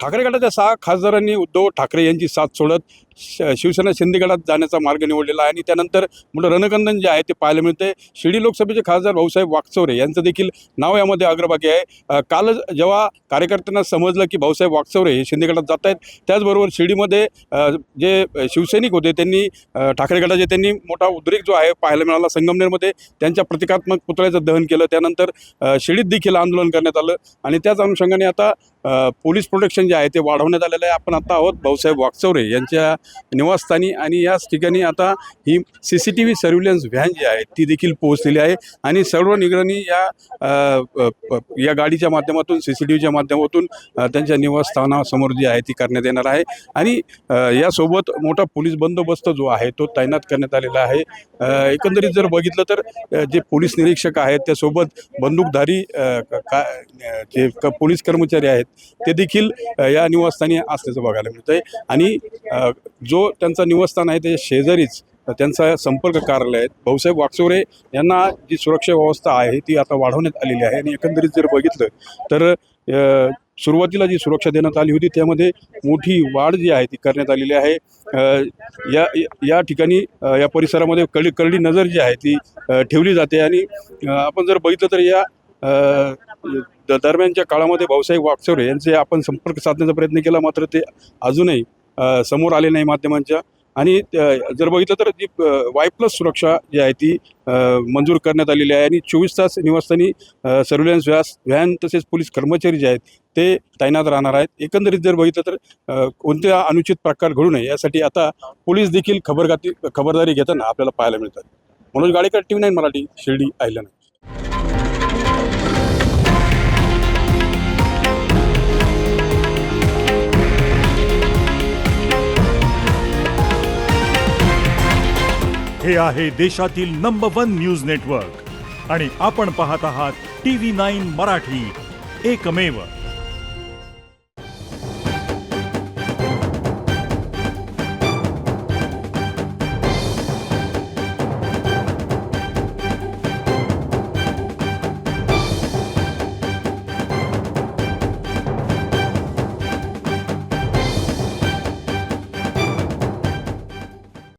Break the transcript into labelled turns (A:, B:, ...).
A: ठाकरे गटाच्या 6 खासदारांनी उद्धव ठाकरे यांची साथ सोडत शिवसेना शिंदे गटात जाण्याचा मार्ग निवडलेला आहे आणि त्यानंतर मोठं रणकंदन जे आहे ते पाहायला मिळते। शिर्डी लोकसभेचे खासदार भाऊसाहेब वाकचौरे यांचं देखील नाव यामध्ये अग्रभागी आहे। काल जेव्हा कार्यकर्त्यांना समजलं की भाऊसाहेब वाकचौरे हे शिंदे गटात जात आहेत, त्याचबरोबर शिर्डीमध्ये जे शिवसैनिक होते त्यांनी ठाकरे गटाचे त्यांनी मोठा उद्रेक जो आहे पाहायला मिळाला। संगमनेरमध्ये त्यांच्या प्रतिकात्मक पुतळ्याचं दहन केलं, त्यानंतर शिर्डीत देखील आंदोलन करण्यात आलं आणि त्याच अनुषंगाने आता पोलीस प्रोटेक्शन जे आहे ते वाढवण्यात आलेलं आहे। आपण आता आहोत भाऊसाहेब वाकचौरे यांच्या निवासस्थानी आणि याच ठिकाणी आता ही CCTV सर्व्हिलन्स व्हॅन जी आहे ती देखील पोहोचलेली आहे आणि सर्व निगराणी या गाडीच्या माध्यमातून CCTVच्या माध्यमातून त्यांच्या निवासस्थानासमोर जी आहे ती करण्यात येणार आहे आणि यासोबत मोठा पोलीस बंदोबस्त जो आहे तो तैनात करण्यात आलेला आहे। एकंदरीत जर बघितलं तर जे पोलीस निरीक्षक आहेत त्यासोबत बंदूकधारी जे पोलीस कर्मचारी आहेत ते देखील या निवासस्थानी असल्याचं बघायला मिळतं आहे आणि जो त्यांचा निवासस्थान आहे ते शेजारीच त्यांचा संपर्क कार्यालय आहे। भाऊसाहेब वाकचौरे यांना जी सुरक्षा व्यवस्था आहे ती आता वाढवण्यात आलेली आहे आणि एकंदरीत जर बघितलं तर सुरुवातीला जी सुरक्षा देण्यात आली होती त्यामध्ये मोठी वाढ जी आहे ती करण्यात आलेली आहे। या ठिकाणी या परिसरामध्ये करडी नजर जी आहे ती ठेवली जाते आणि आपण जर बघितलं तर या दरम्यानच्या काळामध्ये भाऊसाहेब वाकचौरे यांचे आपण संपर्क साधण्याचा प्रयत्न केला, मात्र ते अजूनही समोर आले नाही माध्यमांच्या आणि जर बघितलं तर जी Y+ सुरक्षा जी आहे ती मंजूर करण्यात आलेली आहे आणि 24 तास निवासस्थानी सर्व्हिलन्स व्हॅन तसेच पोलीस कर्मचारी जे आहेत ते तैनात राहणार आहेत। एकंदरीत जर बघितलं तर कोणत्या अनुचित प्रकार घडू नये यासाठी आता पोलीस देखील खबरदारी घेताना आपल्याला पाहायला मिळतात। मनोज गाडेकर, TV9 मराठी, शिर्डी, अहिल्यानगर।
B: हे आहे देशातील नंबर 1 न्यूज नेटवर्क आणि आपण पाहत आहात TV9 मराठी, एकमेव।